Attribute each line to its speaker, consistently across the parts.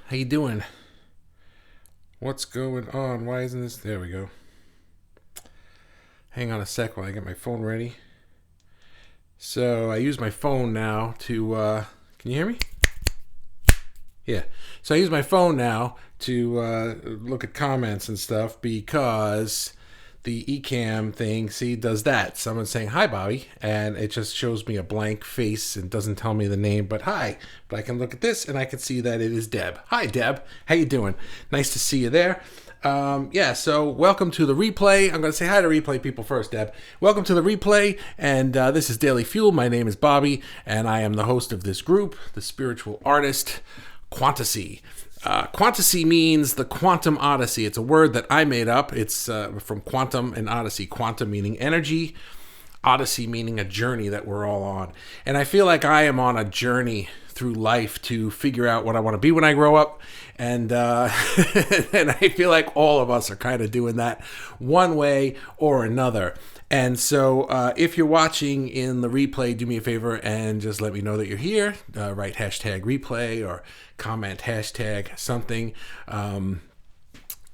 Speaker 1: How you doing? What's going on? Why isn't this? There we go. Hang on a sec while I get my phone ready. So I use my phone now to. Can you hear me? Yeah. So I use my phone now to look at comments and stuff because the Ecamm thing, see, does that. Someone's saying, hi, Bobby, and it just shows me a blank face and doesn't tell me the name, but hi. But I can look at this and I can see that it is Deb. Hi, Deb. How you doing? Nice to see you there. So welcome to the replay. I'm going to say hi to replay people first, Deb. Welcome to the replay, and this is Daily Fuel. My name is Bobby, and I am the host of this group, the spiritual artist, Quantasy. Quantasy means the quantum odyssey. It's a word that I made up. It's from quantum and odyssey. Quantum meaning energy, odyssey meaning a journey that we're all on. And I feel like I am on a journey through life to figure out what I want to be when I grow up. And and I feel like all of us are kind of doing that one way or another. And so if you're watching in the replay, do me a favor and just let me know that you're here. Write hashtag replay or comment hashtag something.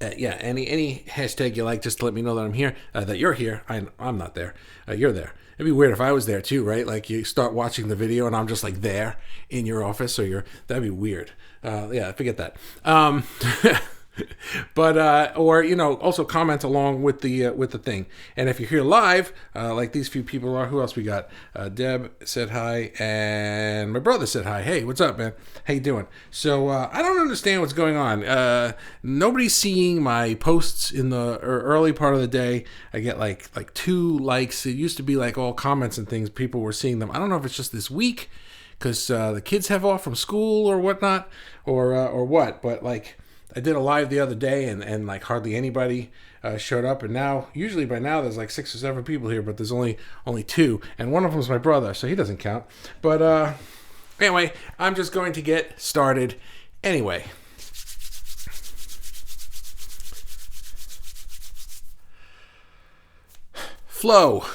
Speaker 1: Any hashtag you like, just to let me know that I'm here, that you're here. I'm not there. You're there. It'd be weird if I was there too, right? Like you start watching the video and I'm just like there in your office, or that'd be weird. Forget that. But also comment along with the thing. And if you're here live, like these few people are, who else we got? Deb said hi, and my brother said hi. Hey, what's up, man? How you doing? So I don't understand what's going on. Nobody's seeing my posts in the early part of the day. I get like 2 likes. It used to be like all comments and things. People were seeing them. I don't know if it's just this week because the kids have off from school or whatnot, or what. But like, I did a live the other day and like hardly anybody showed up, and now usually by now there's like 6 or 7 people here, but there's only 2, and one of them's my brother, so he doesn't count. But anyway, I'm just going to get started anyway. Flow,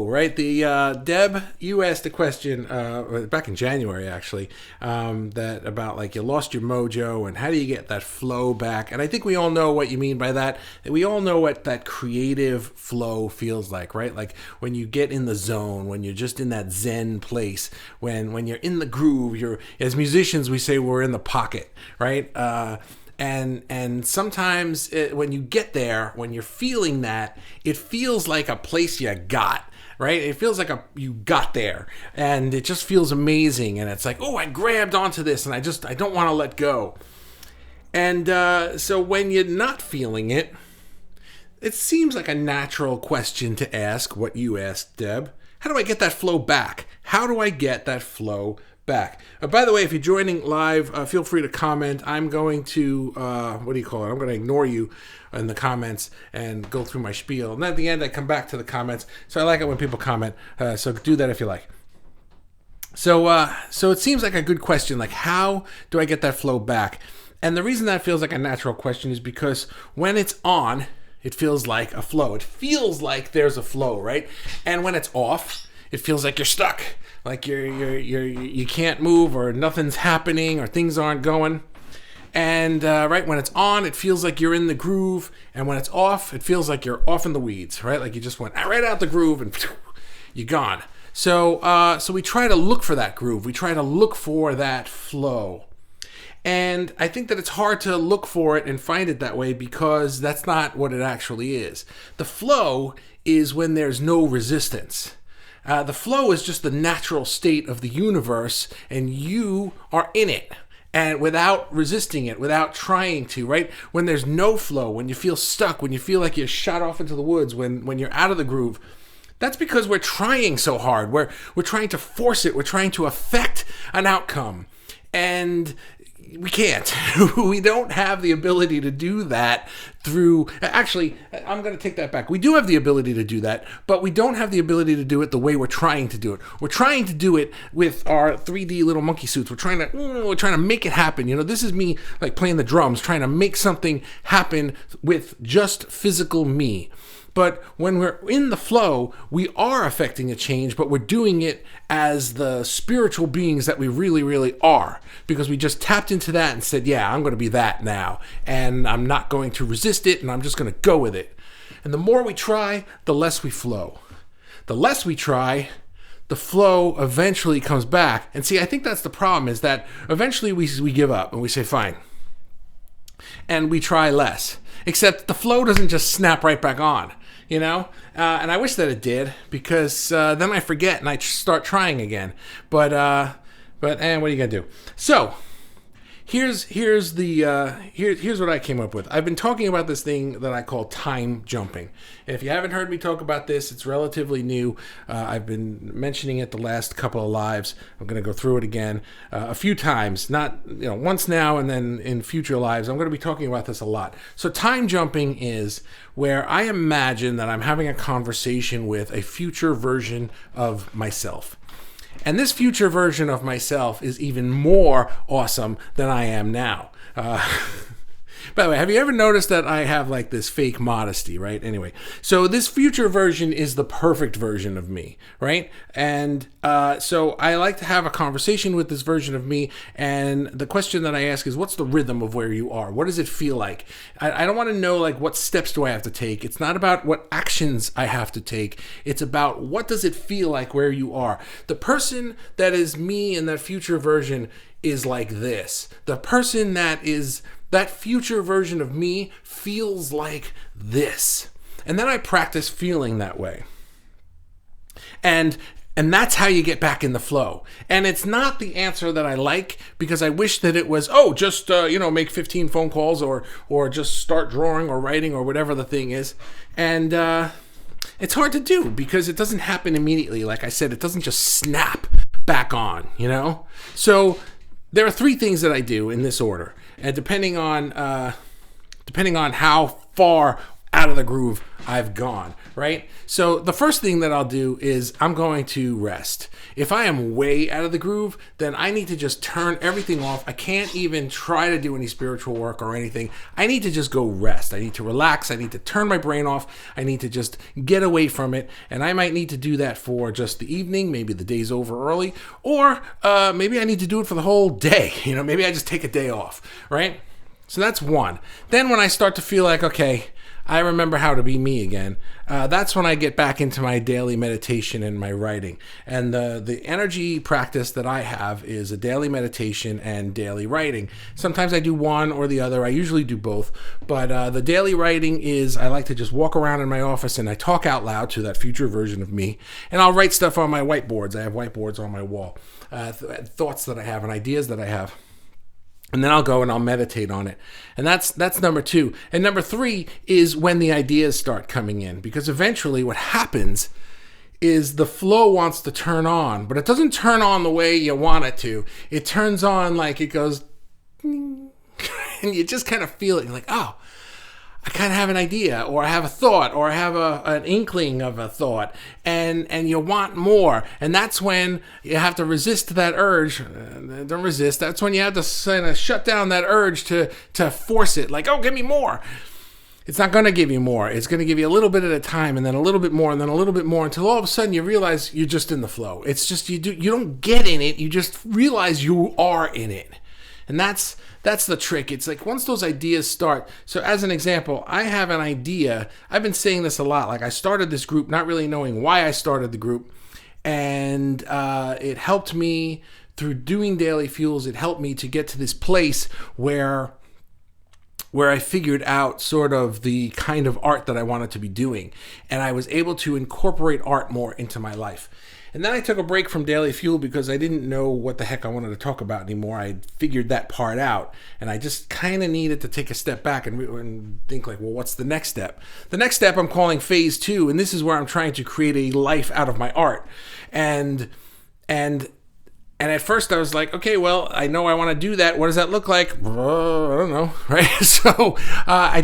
Speaker 1: right? The Deb, you asked a question back in January, actually, that about like you lost your mojo and how do you get that flow back? And I think we all know what you mean by that. We all know what that creative flow feels like, right? Like when you get in the zone, when you're just in that Zen place, when you're in the groove. You're, as musicians, we say we're in the pocket, right? And sometimes when you get there, when you're feeling that, it feels like a place you got, right? It feels like you got there, and it just feels amazing. And it's like, oh, I grabbed onto this, and I don't want to let go. And so when you're not feeling it, it seems like a natural question to ask, what you asked, Deb. How do I get that flow back? How do I get that flow back? By the way, if you're joining live, feel free to comment. I'm going to, I'm going to ignore you in the comments and go through my spiel. And at the end, I come back to the comments. So I like it when people comment. So do that if you like. So it seems like a good question. Like, how do I get that flow back? And the reason that feels like a natural question is because when it's on, it feels like a flow. It feels like there's a flow, right? And when it's off, it feels like you're stuck. Like you can't move, or nothing's happening, or things aren't going. And right when it's on, it feels like you're in the groove, and when it's off, it feels like you're off in the weeds, right? Like you just went right out the groove and you're gone. So we try to look for that groove. We try to look for that flow. And I think that it's hard to look for it and find it that way because that's not what it actually is. The flow is when there's no resistance. The flow is just the natural state of the universe, and you are in it, and without resisting it, without trying to, right? When there's no flow, when you feel stuck, when you feel like you're shot off into the woods, when you're out of the groove, that's because we're trying so hard. We're trying to force it. We're trying to affect an outcome, and we can't. We don't have the ability to do that through, actually, I'm going to take that back. We do have the ability to do that, but we don't have the ability to do it the way we're trying to do it. We're trying to do it with our 3D little monkey suits. We're trying to make it happen. This is me like playing the drums, trying to make something happen with just physical me. But when we're in the flow, we are affecting a change, but we're doing it as the spiritual beings that we really, really are. Because we just tapped into that and said, yeah, I'm going to be that now. And I'm not going to resist it, and I'm just going to go with it. And the more we try, the less we flow. The less we try, the flow eventually comes back. And see, I think that's the problem, is that eventually we give up and we say, fine. And we try less. Except the flow doesn't just snap right back on. And I wish that it did, because then I forget and I start trying again. But what are you gonna do? So here's what I came up with. I've been talking about this thing that I call time jumping. And if you haven't heard me talk about this, it's relatively new. I've been mentioning it the last couple of lives. I'm going to go through it again a few times, not once now and then in future lives. I'm going to be talking about this a lot. So time jumping is where I imagine that I'm having a conversation with a future version of myself. And this future version of myself is even more awesome than I am now. By the way, have you ever noticed that I have like this fake modesty, right? Anyway, so this future version is the perfect version of me, right? And so I like to have a conversation with this version of me. And the question that I ask is, what's the rhythm of where you are? What does it feel like? I don't want to know like what steps do I have to take. It's not about what actions I have to take. It's about what does it feel like where you are. The person that is me in that future version is like this. The person that future version of me feels like this. And then I practice feeling that way. And that's how you get back in the flow. And it's not the answer that I like, because I wish that it was, just make 15 phone calls or just start drawing or writing or whatever the thing is. And it's hard to do because it doesn't happen immediately. Like I said, it doesn't just snap back on, So there are 3 things that I do in this order. And depending on how far out of the groove I've gone, right? So the first thing that I'll do is I'm going to rest. If I am way out of the groove, then I need to just turn everything off. I can't even try to do any spiritual work or anything. I need to just go rest. I need to relax. I need to turn my brain off. I need to just get away from it. And I might need to do that for just the evening. Maybe the day's over early. Or maybe I need to do it for the whole day. Maybe I just take a day off, right? So that's one. Then when I start to feel like, okay, I remember how to be me again, that's when I get back into my daily meditation and my writing. And the energy practice that I have is a daily meditation and daily writing. Sometimes I do one or the other. I usually do both. But the daily writing is I like to just walk around in my office and I talk out loud to that future version of me. And I'll write stuff on my whiteboards. I have whiteboards on my wall, thoughts that I have and ideas that I have. And then I'll go and I'll meditate on it. And that's number 2. And number 3 is when the ideas start coming in. Because eventually what happens is the flow wants to turn on. But it doesn't turn on the way you want it to. It turns on like it goes... and you just kind of feel it. You're like, oh, I kind of have an idea, or I have a thought, or I have an inkling of a thought, and you want more. And that's when you have to resist that urge. Don't resist. That's when you have to kind of shut down that urge to force it. Like, give me more. It's not going to give you more. It's going to give you a little bit at a time, and then a little bit more, and then a little bit more, until all of a sudden you realize you're just in the flow. It's just you don't get in it. You just realize you are in it. And that's the trick. It's like once those ideas start. So as an example, I have an idea. I've been saying this a lot. Like I started this group not really knowing why I started the group. And it helped me through doing Daily Fuels. It helped me to get to this place where I figured out sort of the kind of art that I wanted to be doing. And I was able to incorporate art more into my life. And then I took a break from Daily Fuel because I didn't know what the heck I wanted to talk about anymore. I figured that part out. And I just kind of needed to take a step back and think like, well, what's the next step? The next step I'm calling phase 2. And this is where I'm trying to create a life out of my art. And And at first I was like, okay, well, I know I want to do that. What does that look like? I don't know, right? So I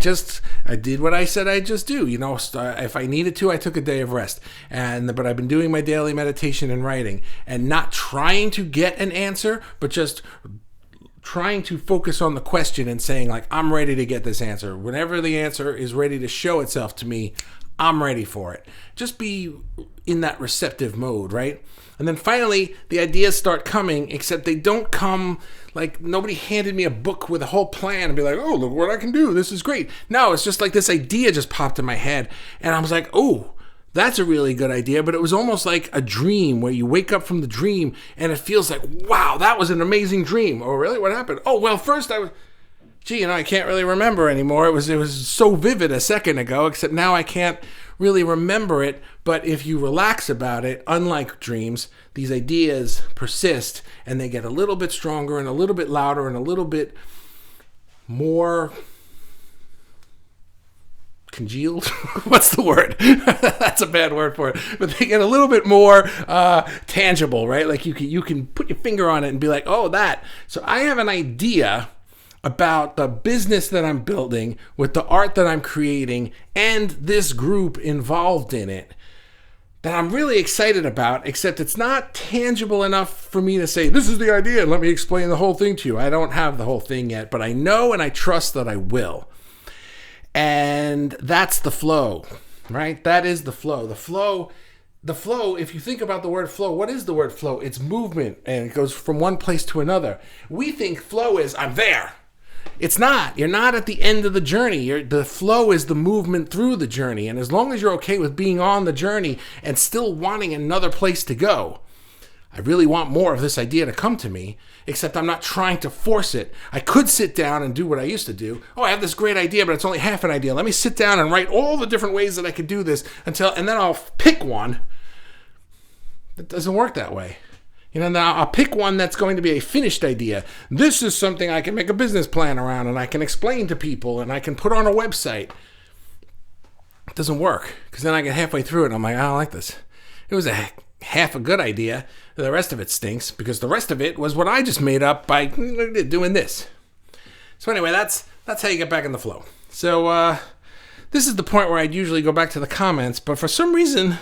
Speaker 1: did what I said I'd just do. If I needed to, I took a day of rest. But I've been doing my daily meditation and writing, and not trying to get an answer, but just trying to focus on the question and saying, like, I'm ready to get this answer. Whenever the answer is ready to show itself to me, I'm ready for it. Just be in that receptive mode, right? And then finally, the ideas start coming, except they don't come like nobody handed me a book with a whole plan and be like, oh, look what I can do. This is great. No, it's just like this idea just popped in my head. And I was like, oh, that's a really good idea. But it was almost like a dream where you wake up from the dream and it feels like, wow, that was an amazing dream. Oh, really? What happened? Oh, well, first I was... I can't really remember anymore. It was so vivid a second ago, except now I can't really remember it. But if you relax about it, unlike dreams, these ideas persist and they get a little bit stronger and a little bit louder and a little bit more congealed. What's the word? That's a bad word for it. But they get a little bit more tangible, right? Like you can put your finger on it and be like, oh, that. So I have an idea about the business that I'm building with the art that I'm creating and this group involved in it that I'm really excited about, except it's not tangible enough for me to say, this is the idea, and let me explain the whole thing to you. I don't have the whole thing yet, but I know and I trust that I will. And that's the flow, right? That is the flow. The flow, if you think about the word flow, what is the word flow? It's movement, and it goes from one place to another. We think flow is, I'm there. It's not. You're not at the end of the journey. The flow is the movement through the journey. And as long as you're okay with being on the journey and still wanting another place to go, I really want more of this idea to come to me, except I'm not trying to force it. I could sit down and do what I used to do. Oh, I have this great idea, but it's only half an idea. Let me sit down and write all the different ways that I could do this and then I'll pick one. It doesn't work that way. Now I'll pick one that's going to be a finished idea. This is something I can make a business plan around and I can explain to people and I can put on a website. It doesn't work, because then I get halfway through it and I'm like, I don't like this. It was half a good idea. The rest of it stinks, because the rest of it was what I just made up by doing this. So anyway, that's how you get back in the flow. So this is the point where I'd usually go back to the comments, but for some reason,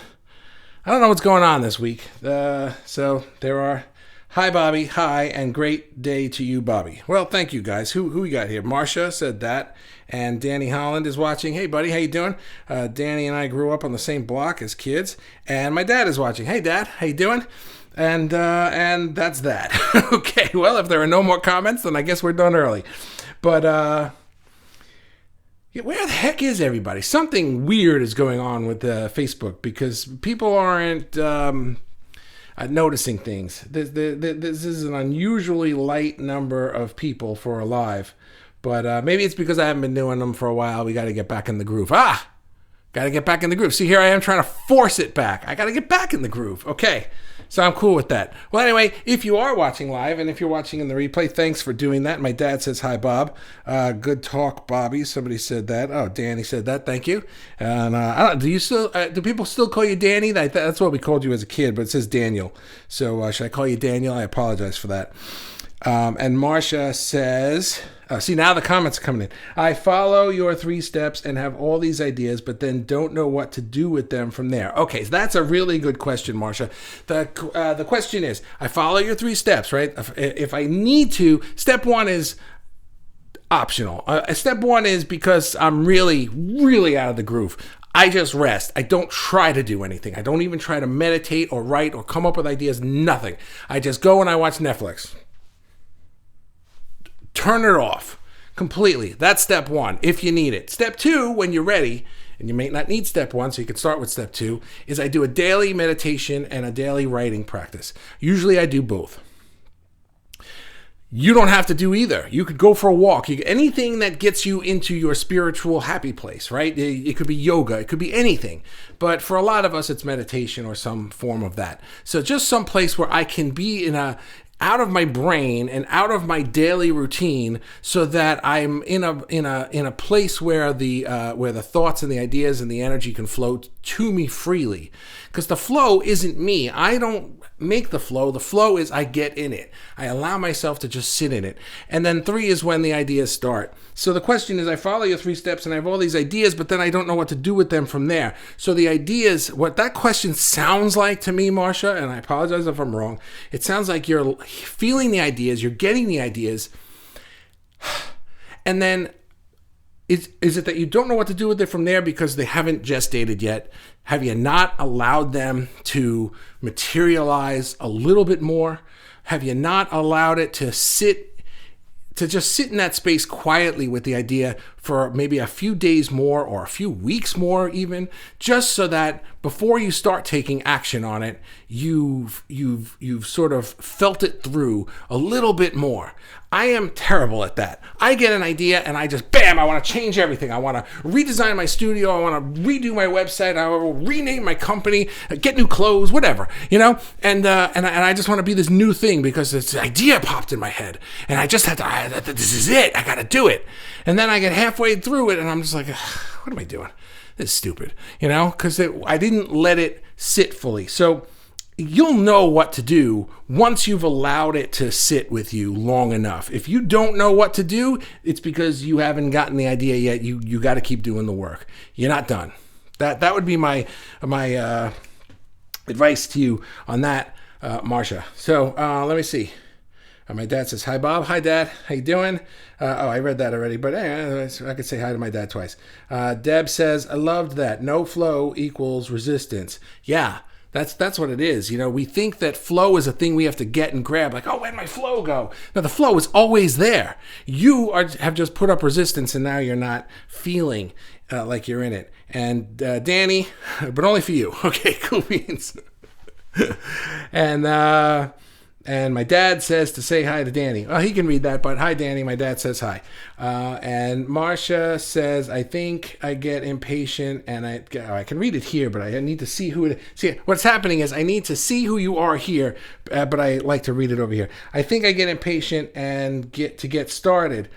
Speaker 1: I don't know what's going on this week. So there are, hi, Bobby, hi, and great day to you, Bobby. Well, thank you, guys. Who we got here? Marcia said that, and Danny Holland is watching. Hey, buddy, how you doing? Danny and I grew up on the same block as kids, and my dad is watching. Hey, Dad, how you doing? And that's that. Okay, well, if there are no more comments, then I guess we're done early. But where the heck is everybody? Something weird is going on with Facebook, because people aren't noticing things. This is an unusually light number of people for a live, but maybe it's because I haven't been doing them for a while. We got to get back in the groove. Got to get back in the groove. See, here I am trying to force it back. I got to get back in the groove. Okay. So I'm cool with that. Well, anyway, if you are watching live and if you're watching in the replay, thanks for doing that. My dad says, hi, Bob. Good talk, Bobby. Somebody said that. Oh, Danny said that. Thank you. And do people still call you Danny? That's what we called you as a kid, but it says Daniel. So should I call you Daniel? I apologize for that. And Marcia says, see, now the comments are coming in. I follow your 3 steps and have all these ideas, but then don't know what to do with them from there. Okay, so that's a really good question, Marcia. The question is, I follow your 3 steps, right? If I need to, step 1 is optional. Step 1 is because I'm really, really out of the groove. I just rest. I don't try to do anything. I don't even try to meditate or write or come up with ideas, nothing. I just go and I watch Netflix. Turn it off completely. That's step 1, if you need it. Step 2, when you're ready, and you may not need step 1, so you can start with step 2, is I do a daily meditation and a daily writing practice. Usually I do both. You don't have to do either. You could go for a walk. Anything that gets you into your spiritual happy place, right? It could be yoga. It could be anything. But for a lot of us, it's meditation or some form of that. So just some place where I can be out of my brain and out of my daily routine, so that I'm in a place where the thoughts and the ideas and the energy can flow to me freely. Because the flow isn't me. I don't make the flow. The flow is I get in it. I allow myself to just sit in it. And then 3 is when the ideas start. So the question is, I follow your 3 steps and I have all these ideas, but then I don't know what to do with them from there. So the ideas, what that question sounds like to me, Marcia, and I apologize if I'm wrong, it sounds like you're feeling the ideas, you're getting the ideas, and then is it that you don't know what to do with it from there because they haven't gestated yet? Have you not allowed them to materialize a little bit more? Have you not allowed it to just sit in that space quietly with the idea for maybe a few days more or a few weeks more even, just so that before you start taking action on it, you've sort of felt it through a little bit more. I am terrible at that. I get an idea and I just, bam, I want to change everything. I want to redesign my studio. I want to redo my website. I will rename my company, get new clothes, whatever, and I just want to be this new thing because this idea popped in my head and I just had to, this is it. I got to do it. And then I get halfway through it and I'm just like, what am I doing? This is stupid, because I didn't let it sit fully. So you'll know what to do once you've allowed it to sit with you long enough. If you don't know what to do, it's because you haven't gotten the idea yet. You got to keep doing the work. You're not done. That would be my advice to you on that, Marcia. So let me see. My dad says, hi, Bob. Hi, Dad. How you doing? I read that already, but I could say hi to my dad twice. Deb says, I loved that. No flow equals resistance. Yeah, that's what it is. We think that flow is a thing we have to get and grab. Like, oh, where'd my flow go? No, the flow is always there. You have just put up resistance, and now you're not feeling like you're in it. And Danny, but only for you. Okay, cool beans. And my dad says to say hi to Danny. Well, he can read that, but hi, Danny. My dad says hi. And Marcia says, I think I get impatient, and I can read it here, but I need to see who it is. See, what's happening is I need to see who you are here, but I like to read it over here. I think I get impatient and get started.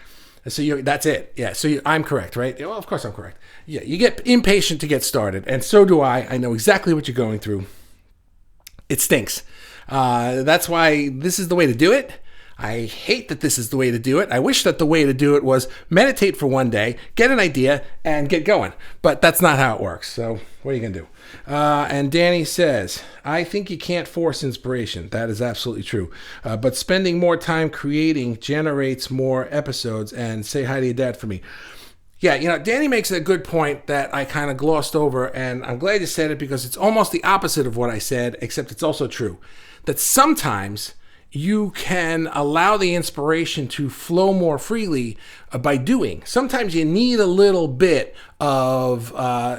Speaker 1: So that's it. Yeah, so I'm correct, right? Well, of course I'm correct. Yeah, you get impatient to get started, and so do I. I know exactly what you're going through. It stinks. That's why this is the way to do it. I hate that this is the way to do it. I wish that the way to do it was meditate for one day, get an idea, and get going. But that's not how it works. So what are you going to do? And Danny says, I think you can't force inspiration. That is absolutely true. But spending more time creating generates more episodes. And say hi to your dad for me. Yeah, Danny makes a good point that I kind of glossed over, and I'm glad you said it because it's almost the opposite of what I said, except it's also true. That sometimes you can allow the inspiration to flow more freely by doing. Sometimes you need a little bit of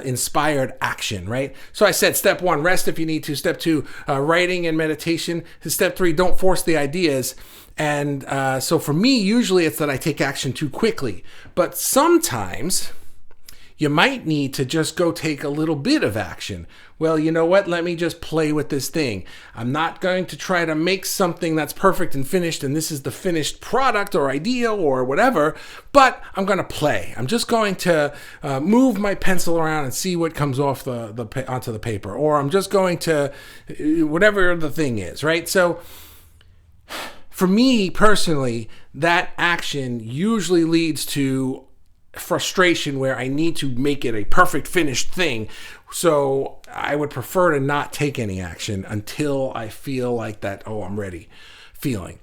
Speaker 1: inspired action, right? So I said step 1, rest if you need to. Step 2, writing and meditation. Step 3, don't force the ideas. And so for me, usually it's that I take action too quickly. But sometimes you might need to just go take a little bit of action. Well, you know what? Let me just play with this thing. I'm not going to try to make something that's perfect and finished, and this is the finished product or idea or whatever, but I'm going to play. I'm just going to move my pencil around and see what comes off onto the paper, or I'm just going to whatever the thing is, right? So for me personally, that action usually leads to frustration where I need to make it a perfect finished thing. So I would prefer to not take any action until I feel like that, oh, I'm ready feeling.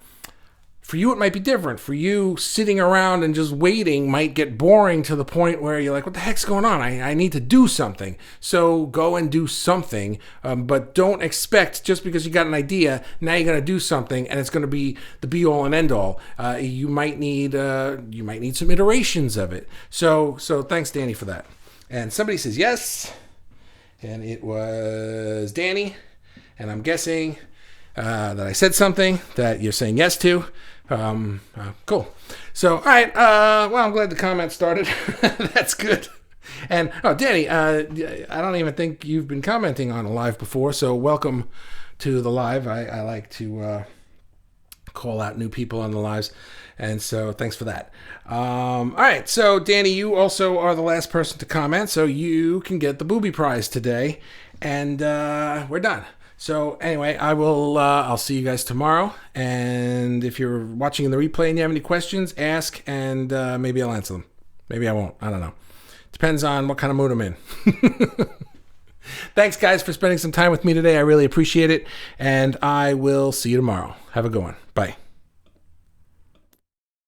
Speaker 1: For you, it might be different. For you, sitting around and just waiting might get boring to the point where you're like, what the heck's going on? I need to do something. So go and do something, but don't expect just because you got an idea, now you're going to do something and it's going to be the be-all and end-all. You might need some iterations of it. So thanks, Danny, for that. And somebody says yes, and it was Danny, and I'm guessing that I said something that you're saying yes to. Cool. So, all right. Well, I'm glad the comment started. That's good. And, Danny, I don't even think you've been commenting on a live before, so welcome to the live. I like to call out new people on the lives, and so thanks for that. All right. So, Danny, you also are the last person to comment, so you can get the booby prize today, and we're done. So anyway, I'll see you guys tomorrow. And if you're watching in the replay and you have any questions, ask, and maybe I'll answer them. Maybe I won't. I don't know. Depends on what kind of mood I'm in. Thanks, guys, for spending some time with me today. I really appreciate it. And I will see you tomorrow. Have a good one. Bye.